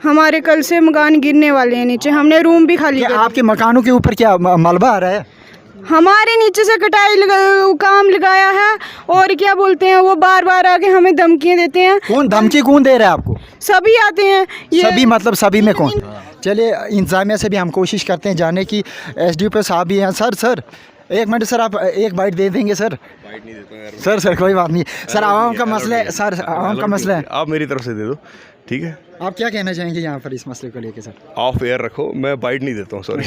हमारे कल से मकान गिरने वाले हैं नीचे, हमने रूम भी खाली कर आपके मकानों के ऊपर क्या मलबा आ रहा है? हमारे नीचे से काम लगाया है और क्या बोलते हैं वो बार बार आके हमें धमकियाँ देते हैं। कौन धमकी कौन दे रहा है आपको? सभी आते हैं ये सभी मतलब सभी में कौन? चलिए इंतजामिया से भी हम कोशिश करते हैं जानने की। एसडीओ साहब भी हैं। सर एक मिनट सर, आप एक बाइट दे देंगे सर? बाइट नहीं देता यार। सर कोई बात नहीं सर, आवाम का मसला है सर, आवाम का मसला है। आप मेरी तरफ से दे दो, ठीक है। आप क्या कहना चाहेंगे यहाँ पर इस मसले को लेकर सर? ऑफ एयर रखो, मैं बाइट नहीं देता हूँ, सॉरी।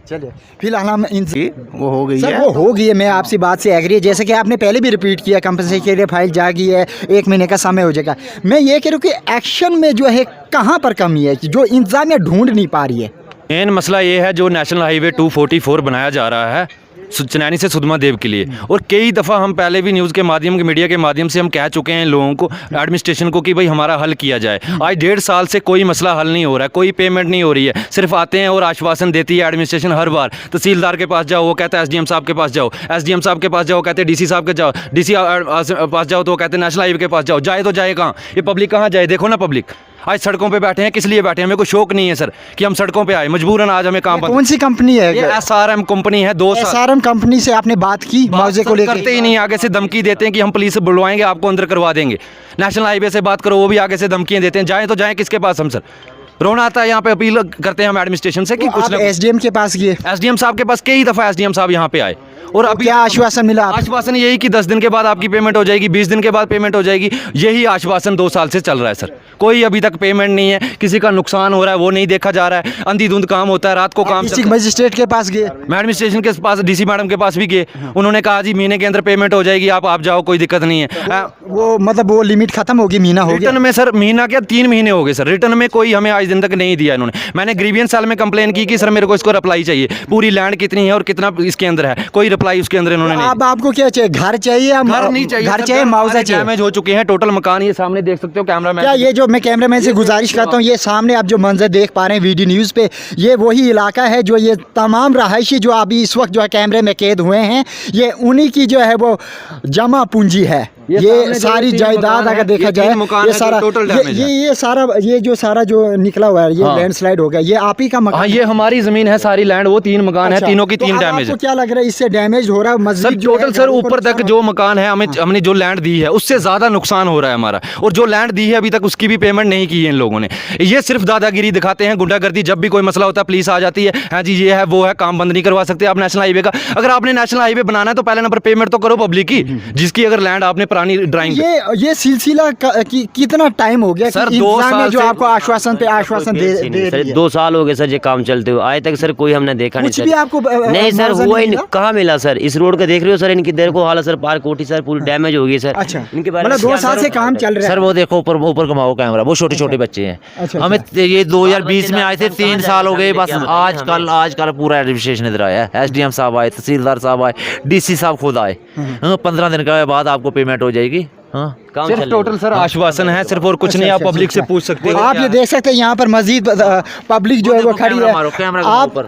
चलिए फिलहाल हम इन वो हो गई सर है। वो हो गई है, मैं आपसी बात से एग्री है। जैसे कि आपने पहले भी रिपीट किया, कंपनसेशन के लिए फाइल जा गई है, 1 महीने का समय हो जाएगा। मैं ये कह रहा हूँ कि एक्शन में जो है कहाँ पर कमी है कि जो इंतजामिया ढूंढ नहीं पा रही है? मेन मसला ये है जो नेशनल हाईवे 244 बनाया जा रहा है चनैनी से सुधमा देव के लिए, और कई दफ़ा हम पहले भी न्यूज़ के माध्यम के मीडिया के माध्यम से हम कह चुके हैं लोगों को, एडमिनिस्ट्रेशन को, कि भाई हमारा हल किया जाए। आज 1.5 साल से कोई मसला हल नहीं हो रहा है, कोई पेमेंट नहीं हो रही है। सिर्फ आते हैं और आश्वासन देती है एडमिनिस्ट्रेशन हर बार। तहसीलदार के पास जाओ वो कहता है एसडीएम साहब के पास जाओ, एसडीएम साहब के पास जाओ कहते हैं डीसी साहब के जाओ, डीसी पास जाओ तो कहते हैं नेशनल हाईवे के पास जाओ। जाए तो जाए कहाँ? ये पब्लिक कहाँ जाए? देखो ना पब्लिक आज सड़कों पे बैठे हैं। किस लिए बैठे हैं? हमें कोई शौक नहीं है सर कि हम सड़कों पे आए, मजबूरन आज हमें काम कौन सी कंपनी है? ये SRM कंपनी है। 2 साल SRM कंपनी से आपने बात की मुआवजे को लेकर? करते ही नहीं, आगे से धमकी देते हैं कि हम पुलिस बुलवाएंगे, आपको अंदर करवा देंगे। नेशनल हाईवे से बात करो, वो भी आगे से धमकियां देते हैं। जाएं तो जाएं किसके पास हम? सर रोना आता है यहाँ पे। अपील करते हैं हम एडमिनिस्ट्रेशन से कि कुछ ना एसडीएम के पास गए? एसडीएम साहब के पास कई दफ़ा एसडीएम साहब यहाँ पे आए और अभी क्या आश्वासन मिला? आश्वासन यही कि 10 दिन के बाद आपकी पेमेंट हो जाएगी, 20 दिन के बाद पेमेंट हो जाएगी। यही आश्वासन 2 साल से चल रहा है सर। कोई अभी तक पेमेंट नहीं है। किसी का नुकसान हो रहा है वो नहीं देखा जा रहा है। अंधी-धुंध काम होता है, रात को काम। डिस्ट्रिक्ट मजिस्ट्रेट के पास गए? मैं एडमिनिस्ट्रेशन के पास, डीसी मैडम के पास भी गए। उन्होंने कहा जी महीने के अंदर पेमेंट हो जाएगी, आप जाओ, कोई दिक्कत नहीं है। वो मतलब वो लिमिट खत्म होगी, महीना हो गया? रिटर्न में सर महीना क्या 3 महीने हो गए सर। रिटर्न में कोई हमें आज दिन तक नहीं दिया इन्होंने। मैंने ग्रीवियंस सेल में कंप्लेन की कि सर मेरे को इसको रिप्लाई चाहिए, पूरी लैंड कितनी है और कितना इसके अंदर है, कोई रिप्लाई उसके अंदर इन्होंने नहीं। अब आपको क्या चाहिए? घर चाहिए? घर नहीं चाहिए, घर चाहिए, मुआवजा चाहिए? डैमेज हो चुके हैं टोटल मकान, ये सामने देख सकते हो कैमरा मैन। क्या ये जो मैं कैमरामैन से गुजारिश करता हूँ, ये सामने आप जो मंजर देख पा रहे हैं वीडियो न्यूज़ पे, ये वही इलाका है जो ये तमाम रहायशी जो अभी इस वक्त जो है कैमरे में कैद हुए हैं, ये उन्हीं की जो है वो जमा पूंजी है। ये सारी जायदाद अगर देखा जाए, ये सारा ये जो सारा जो निकला हुआ है, ये लैंडस्लाइड हो गया। ये आप ही का मकान? हाँ, ये हमारी जमीन है, सारी लैंड, वो 3 मकान है, तीनों की 3 डैमेज है। क्या लग रहा है इससे डैमेज हो रहा है? सर टोटल सर ऊपर तक जो मकान है, हमने जो लैंड दी है उससे ज्यादा नुकसान हो रहा है हमारा, और जो लैंड दी है अभी तक उसकी भी पेमेंट नहीं की है इन लोगों ने। ये सिर्फ दादागिरी दिखाते हैं, गुंडागर्दी। जब भी कोई मसला होता है पुलिस आ जाती है, हाँ जी ये है वो है, काम बंद नहीं करवा सकते आप नेशनल हाईवे का। अगर आपने नेशनल हाईवे बनाना है तो पहले नंबर पेमेंट तो करो पब्लिक की, जिसकी अगर लैंड आपने पुरानी ड्राइंग। ये सिलसिला कितना टाइम हो गया सर? कि 2 साल जो आपको आश्वासन पे आश्वासन दे सर 2 साल हो गए सर ये काम चलते हुए, आज तक सर कोई हमने देखा नहीं कुछ सर। भी आपको नहीं सर मुआवजा हुआ ही नहीं नहीं, कहाँ मिला सर? इस रोड का देख रहे हो सर, इनकी देर को हालत सर, पार कोठी सर पूरी डैमेज हो गई सर। अच्छा, इनके बारे मतलब 2 साल से काम चल रहा है सर। वो देखो ऊपर घुमाओ कैमरा, वो छोटे छोटे बच्चे हैं। हमें ये 2020 में आए थे, 3 साल हो गए बस। आजकल पूरा एडमिनिस्ट्रेशन इधर आया, एसडीएम साहब आए, तहसीलदार साहब आए, डीसी साहब खुद आए। 15 दिन के बाद आपको पेमेंट हो जाएगी। हाँ सिर्फ टोटल सर आश्वासन है सिर्फ, और कुछ नहीं। आप पब्लिक से पूछ सकते हो। आप ये देख सकते हैं यहाँ पर मजीद पब्लिक जो है वो खड़ी है।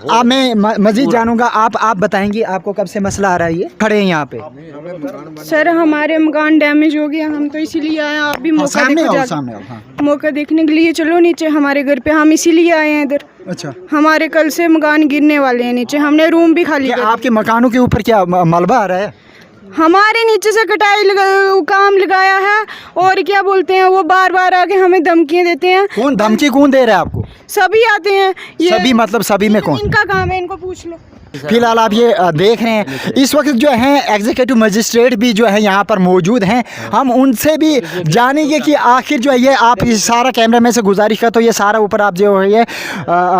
आप मैं मजीद जानूंगा, आप बताएंगे आपको कब से मसला आ रहा है? ये खड़े हैं यहाँ पे। सर हमारे मकान डैमेज हो गया, हम तो इसीलिए आए। आप भी मौका देखने के लिए चलो नीचे हमारे घर पे, हम इसीलिए आए हैं इधर। अच्छा, हमारे कल से मकान गिरने वाले हैं नीचे, हमने रूम भी खाली कर। आपके मकानों के ऊपर क्या मलबा आ रहा है? हमारे नीचे से काम लगाया है और क्या बोलते हैं वो बार बार आके हमें धमकियाँ देते हैं। कौन धमकी कौन दे रहा है आपको? सभी आते हैं। ये सभी मतलब सभी में कौन? इनका काम है, इनको पूछ लो। फिलहाल आप ये देख रहे हैं इस वक्त जो है एग्जीक्यूटिव मजिस्ट्रेट भी जो है यहाँ पर मौजूद हैं। हम उनसे भी जानेंगे कि आखिर जो है ये आप इस सारा कैमरे में से गुजारिश कर, तो ये सारा ऊपर आप जो है ये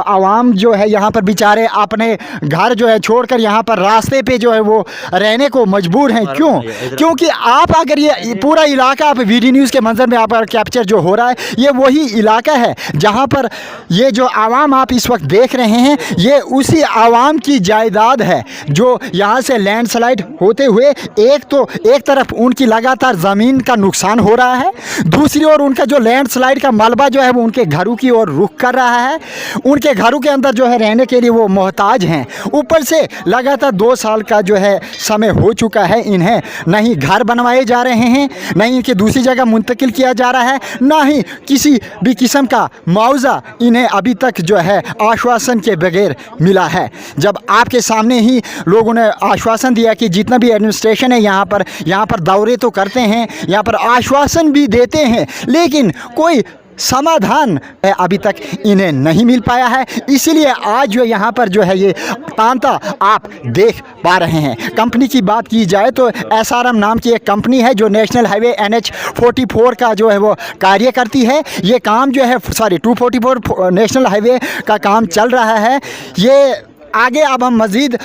आवाम जो है यहाँ पर बेचारे अपने घर जो है छोड़कर यहाँ पर रास्ते पे जो है वो रहने को मजबूर हैं। क्यों? क्योंकि आप अगर ये पूरा इलाका आप वीडियो न्यूज़ के मंजर में आप कैप्चर जो हो रहा है, ये वही इलाका है जहाँ पर ये जो आवाम आप इस वक्त देख रहे हैं, ये उसी आवाम की जायदाद है जो यहाँ से लैंडस्लाइड होते हुए एक तरफ उनकी लगातार ज़मीन का नुकसान हो रहा है, दूसरी ओर उनका जो लैंडस्लाइड का मलबा जो है वो उनके घरों की ओर रुख कर रहा है। उनके घरों के अंदर जो है रहने के लिए वो मोहताज हैं। ऊपर से लगातार 2 साल का जो है समय हो चुका है, इन्हें नहीं घर बनवाए जा रहे हैं, नहीं इनके दूसरी जगह मुंतकिल किया जा रहा है, ना ही किसी भी किस्म का मुआवजा इन्हें अभी तक जो है आश्वासन के बगैर मिला है। जब आपके सामने ही लोगों ने आश्वासन दिया कि जितना भी एडमिनिस्ट्रेशन है यहाँ पर दौरे तो करते हैं, यहाँ पर आश्वासन भी देते हैं, लेकिन कोई समाधान अभी तक इन्हें नहीं मिल पाया है। इसीलिए आज जो यहाँ पर जो है ये तांता आप देख पा रहे हैं। कंपनी की बात की जाए तो SRM नाम की एक कंपनी है जो नेशनल हाईवे NH 44 का जो है वो कार्य करती है। ये काम जो है 244 नेशनल हाईवे का काम चल रहा है। ये आगे अब हम मज़ीद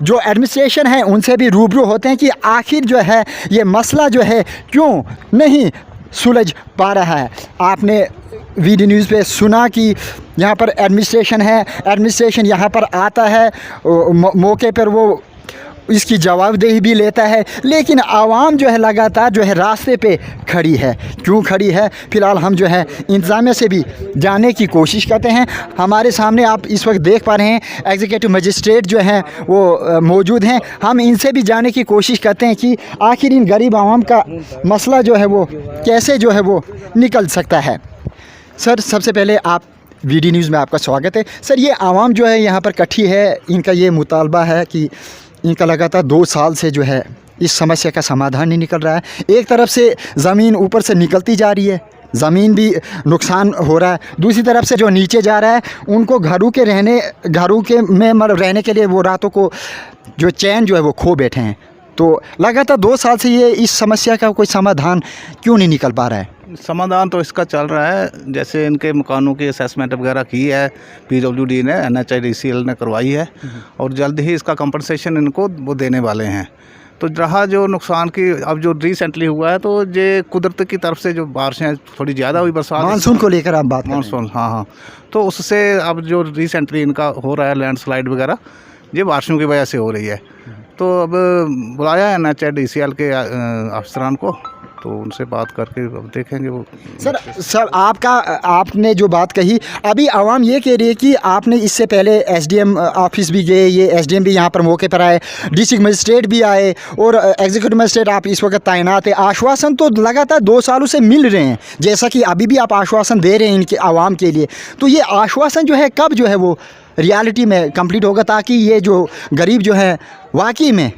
जो एडमिनिस्ट्रेशन है उनसे भी रूबरू होते हैं कि आखिर जो है ये मसला जो है क्यों नहीं सुलझ पा रहा है। आपने VD न्यूज़ पे सुना कि यहाँ पर एडमिनिस्ट्रेशन है, एडमिनिस्ट्रेशन यहाँ पर आता है, मौके पर वो इसकी जवाबदेही भी लेता है, लेकिन आवाम जो है लगातार जो है रास्ते पे खड़ी है। क्यों खड़ी है, फ़िलहाल हम जो है इंतज़ामिया से भी जानने की कोशिश करते हैं। हमारे सामने आप इस वक्त देख पा रहे हैं एग्जीक्यूटिव मजिस्ट्रेट जो हैं वो मौजूद हैं। हम इनसे भी जानने की कोशिश करते हैं कि आखिर इन गरीब आवाम का मसला जो है वो कैसे जो है वो निकल सकता है। सर, सबसे पहले आप VD न्यूज़ में आपका स्वागत है। सर, ये आवाम जो है यहाँ पर इकट्ठी है, इनका ये मुतालबा है कि इनका लगातार 2 साल से जो है इस समस्या का समाधान नहीं निकल रहा है। एक तरफ से ज़मीन ऊपर से निकलती जा रही है, ज़मीन भी नुकसान हो रहा है, दूसरी तरफ से जो नीचे जा रहा है उनको घरों के में रहने के लिए वो रातों को जो चैन जो है वो खो बैठे हैं। तो लगातार 2 साल से ये इस समस्या का कोई समाधान क्यों नहीं निकल पा रहा है? समाधान तो इसका चल रहा है, जैसे इनके मकानों की असेसमेंट वगैरह की है PWD ने, NHIDCL ने करवाई है और जल्द ही इसका कंपनसेशन इनको वो देने वाले हैं। तो रहा जो नुकसान की अब जो रिसेंटली हुआ है, तो ये कुदरत की तरफ से जो बारिशें थोड़ी ज़्यादा हुई, बरसात मानसून को लेकर आप बात मानसून, हाँ, तो उससे अब जो रिसेंटली इनका हो रहा है लैंडस्लाइड वगैरह, ये बारिशों की वजह से हो रही है। तो अब बुलाया है NHIDCL के अफसरान को, तो उनसे बात करके अब देखेंगे वो। सर आपने जो बात कही, अभी आवाम ये कह रही है कि आपने इससे पहले SDM ऑफिस भी गए, ये SDM भी यहाँ पर मौके पर आए, डिस्ट्रिक्ट मजिस्ट्रेट भी आए और एग्जीक्यूटिव मजिस्ट्रेट आप इस वक्त तैनात है। आश्वासन तो लगातार 2 सालों से मिल रहे हैं, जैसा कि अभी भी आप आश्वासन दे रहे हैं इनके आवाम के लिए। तो ये आश्वासन जो है कब जो है वो रियलिटी में कंप्लीट होगा, ताकि ये जो गरीब जो है वाकई में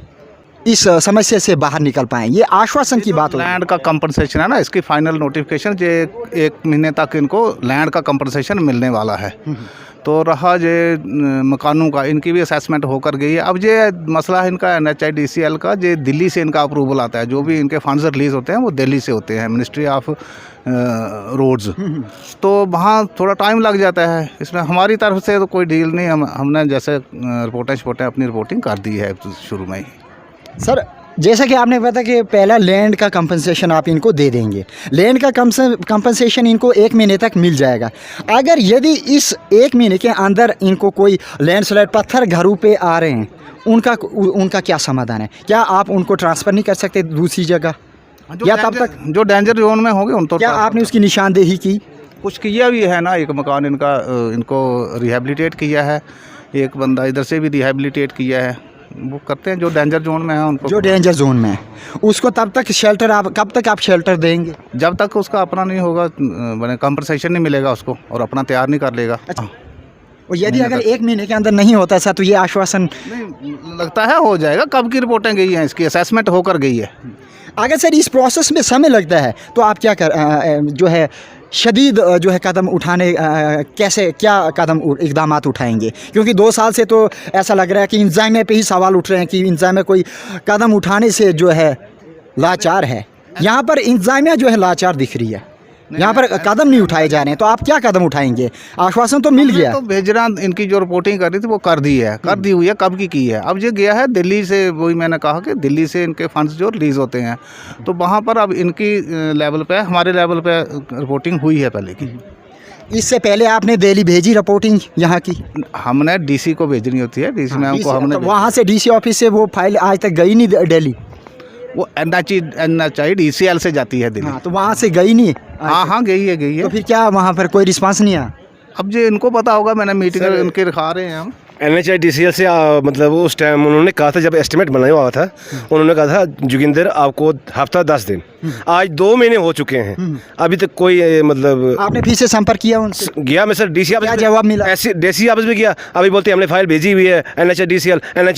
इस समस्या से बाहर निकल पाएँ? ये आश्वासन की बात हो। लैंड का कंपनसेशन है ना, इसकी फाइनल नोटिफिकेशन जे 1 महीने तक इनको लैंड का कंपनसेशन मिलने वाला है। तो रहा जे मकानों का, इनकी भी असेसमेंट होकर गई है। अब ये मसला है इनका NHIDCL का, जे दिल्ली से इनका अप्रूवल आता है। जो भी इनके फंड्स रिलीज़ होते हैं वो दिल्ली से होते हैं, मिनिस्ट्री ऑफ रोड्स। तो वहाँ थोड़ा टाइम लग जाता है। इसमें हमारी तरफ से तो कोई डील नहीं, हमने जैसे रिपोर्टें अपनी रिपोर्टिंग कर दी है शुरू में ही। सर, जैसा कि आपने बताया कि पहला लैंड का कंपनसेशन आप इनको दे देंगे, लैंड का कंपनसेशन इनको 1 महीने तक मिल जाएगा। अगर यदि इस 1 महीने के अंदर इनको कोई लैंडस्लाइड पत्थर घरों पे आ रहे हैं, उनका क्या समाधान है? क्या आप उनको ट्रांसफ़र नहीं कर सकते दूसरी जगह, या तब तक जो डेंजर जोन में होंगे उन तो क्या आपने उसकी निशानदेही की? कुछ किया भी है ना, एक मकान इनको रिहेबिलिटेट किया है, एक बंदा इधर से भी रिहेबिलिटेट किया है। वो करते हैं जो डेंजर जोन में है उनको, जो डेंजर जोन में है उसको तब तक शेल्टर आप कब तक आप शेल्टर देंगे? जब तक उसका अपना नहीं होगा, मैंने कंपनसेशन नहीं मिलेगा उसको और अपना तैयार नहीं कर लेगा। अच्छा, और यदि अगर 1 महीने के अंदर नहीं होता ऐसा, तो ये आश्वासन नहीं लगता है हो जाएगा। कब की रिपोर्टें गई हैं, इसकी असेसमेंट होकर गई है। अगर सर इस प्रोसेस में समय लगता है तो आप क्या जो है शदीद जो है कदम उठाने क्या इकदाम उठाएंगे? क्योंकि 2 साल से तो ऐसा लग रहा है कि इंतज़ामिया पे ही सवाल उठ रहे हैं कि इंतज़ामिया कोई कदम उठाने से जो है लाचार है। यहाँ पर इंतज़ामिया जो है लाचार दिख रही है, यहाँ पर कदम नहीं उठाए जा रहे हैं। तो आप क्या कदम उठाएंगे? आश्वासन तो मिल गया, तो भेजना इनकी जो रिपोर्टिंग कर रही थी वो कर दी हुई है। कब की है? अब ये गया है दिल्ली से, वही मैंने कहा कि दिल्ली से इनके फंड्स जो रिलीज़ होते हैं, तो वहाँ पर अब इनकी लेवल पे, हमारे लेवल पे रिपोर्टिंग हुई है पहले की। इससे पहले आपने दिल्ली भेजी रिपोर्टिंग यहाँ की? हमने डीसी को भेजनी होती है, डीसी मैम को हमने वहाँ से डीसी ऑफिस से वो फाइल आज तक गई नहीं दिल्ली? वो NHI DCL से जाती है दिल्ली। हाँ, तो वहाँ से गई नहीं? हाँ गई है। तो फिर क्या वहाँ पर कोई रिस्पांस नहीं आया? अब जो इनको पता होगा, मैंने मीटिंग उनके रखा रहे हैं हम। NHI DCL से मतलब उस टाइम उन्होंने कहा था, जब एस्टिमेट बनाया हुआ था, उन्होंने कहा था जोगिंदर आपको हफ्ता 10 दिन, आज 2 महीने हो चुके हैं, अभी तक कोई मतलब। आपने फिर से संपर्क किया उनसे? गया मैं सर DC ऑफिस, क्या जवाब मिला? DC ऑफिस में गया, अभी बोलते हैं हमने फाइल भेजी हुई है NHI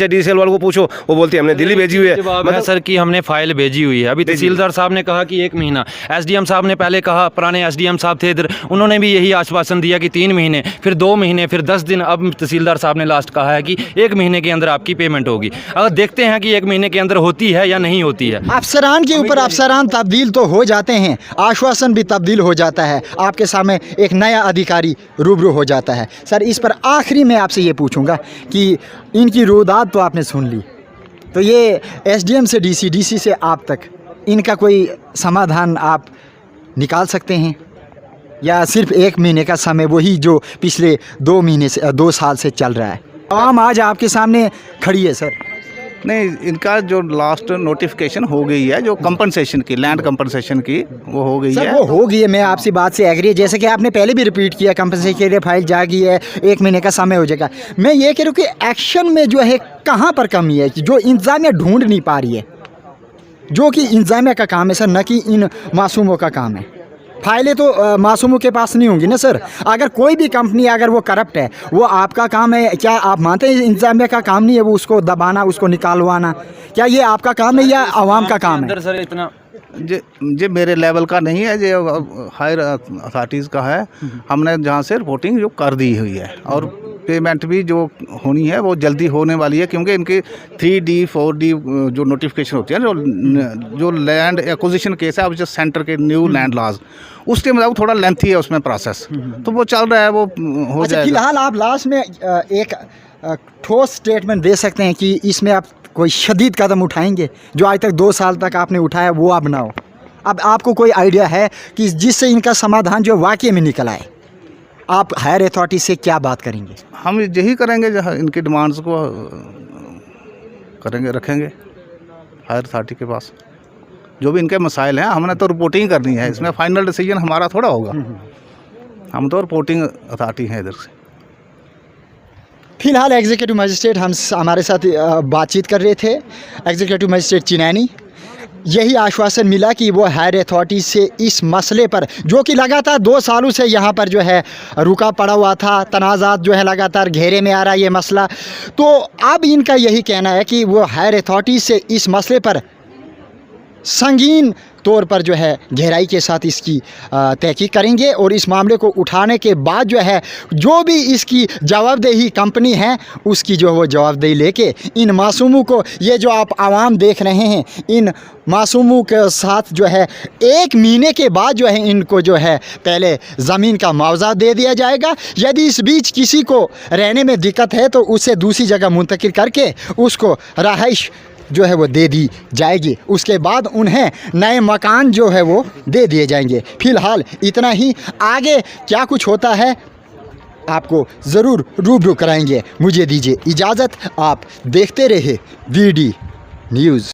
DCL वालों को पूछो, वो बोलते हैं हमने दिल्ली भेजी हुई है। मतलब सर कि हमने फाइल भेजी हुई है। अभी तहसीलदार साहब ने कहा कि 1 महीना, SDM साहब ने पहले कहा, पुराने SDM साहब थे इधर, उन्होंने भी यही आश्वासन दिया कि 3 महीने, फिर 2 महीने, फिर 10 दिन। अब तहसीलदार साहब ने लास्ट कहा है कि 1 महीने के अंदर आपकी पेमेंट होगी। अगर देखते हैं कि 1 महीने के अंदर होती है या नहीं होती है। अफसरान के ऊपर अफसरान तब्दील तो हो जाते हैं, आश्वासन भी तब्दील हो जाता है, आपके सामने एक नया अधिकारी रूबरू हो जाता है। सर, इस पर आखिरी में आपसे ये पूछूंगा कि इनकी रोदात तो आपने सुन ली, तो ये SDM से DC से आप तक इनका कोई समाधान आप निकाल सकते हैं, या सिर्फ 1 महीने का समय वही जो पिछले 2 महीने से 2 साल से चल रहा है? आवाम आज आपके सामने खड़ी है सर। नहीं, इनका जो लास्ट नोटिफिकेशन हो गई है, जो कंपनसेशन की, लैंड कंपनसेशन की, वो हो गई है। वो हो गई है, मैं आपसी बात से एग्री है। जैसे कि आपने पहले भी रिपीट किया, कंपनसेशन के लिए फाइल जा गई है, 1 महीने का समय हो जाएगा। मैं ये कह रहा हूँ कि एक्शन में जो है कहाँ पर कमी है, जो इंतजामिया ढूंढ नहीं पा रही है, जो कि इंतजामिया का काम है सर, न कि इन मासूमों का काम है। फाइलें तो मासूमों के पास नहीं होंगी ना सर। अगर कोई भी कंपनी अगर वो करप्ट है, वो आपका काम है? क्या आप मानते हैं इंतजामिया का काम नहीं है वो उसको दबाना, उसको निकालवाना? क्या ये आपका काम है या आवाम का काम है? सर इतना जे मेरे लेवल का नहीं है, जो हायर अथॉरिटीज़ का है। हमने जहाँ से रिपोर्टिंग जो कर दी हुई है, और पेमेंट भी जो होनी है वो जल्दी होने वाली है, क्योंकि इनकी 3D 4D जो नोटिफिकेशन होती है, जो लैंड एक्विजिशन केस है, अब जो सेंटर के न्यू लैंड लॉज, उसके मतलब थोड़ा लेंथी है उसमें प्रोसेस, तो वो चल रहा है, वो हो जाएगा। फिलहाल आप लास्ट में एक ठोस स्टेटमेंट दे सकते हैं कि इसमें आप कोई शदीद कदम उठाएंगे, जो आज तक 2 साल तक आपने उठाया वो आप बनाओ? अब आपको कोई आइडिया है कि जिससे इनका समाधान जो वाकई में निकल आए? आप हायर अथॉरिटी से क्या बात करेंगे? हम यही करेंगे, जहाँ इनकी डिमांड्स को करेंगे, रखेंगे हायर अथॉरिटी के पास, जो भी इनके मसाइल हैं। हमने तो रिपोर्टिंग करनी है, इसमें फाइनल डिसीजन हमारा थोड़ा होगा, हम तो रिपोर्टिंग अथॉरिटी हैं इधर से। फिलहाल एग्जीक्यूटिव मजिस्ट्रेट हमारे साथ बातचीत कर रहे थे, एग्जीक्यूटिव मजिस्ट्रेट चिनैनी। यही आश्वासन मिला कि वो हायर अथॉरिटी से इस मसले पर, जो कि लगातार 2 सालों से यहाँ पर जो है रुका पड़ा हुआ था, तनाज़ात जो है लगातार घेरे में आ रहा है ये मसला, तो अब इनका यही कहना है कि वो हायर अथॉरिटी से इस मसले पर संगीन तौर पर जो है गहराई के साथ इसकी तहकीक करेंगे, और इस मामले को उठाने के बाद जो है जो भी इसकी जवाबदेही कंपनी है उसकी जो वो जवाबदेही लेके इन मासूमों को, ये जो आप आवाम देख रहे हैं, इन मासूमों के साथ जो है 1 महीने के बाद जो है इनको जो है पहले ज़मीन का मुआवजा दे दिया जाएगा। यदि इस बीच किसी को रहने में दिक्कत है तो उसे दूसरी जगह मुंतकिल करके उसको रहाइश जो है वो दे दी जाएगी। उसके बाद उन्हें नए मकान जो है वो दे दिए जाएंगे। फ़िलहाल इतना ही, आगे क्या कुछ होता है आपको ज़रूर रूबरू कराएंगे। मुझे दीजिए इजाज़त, आप देखते रहे VD न्यूज़।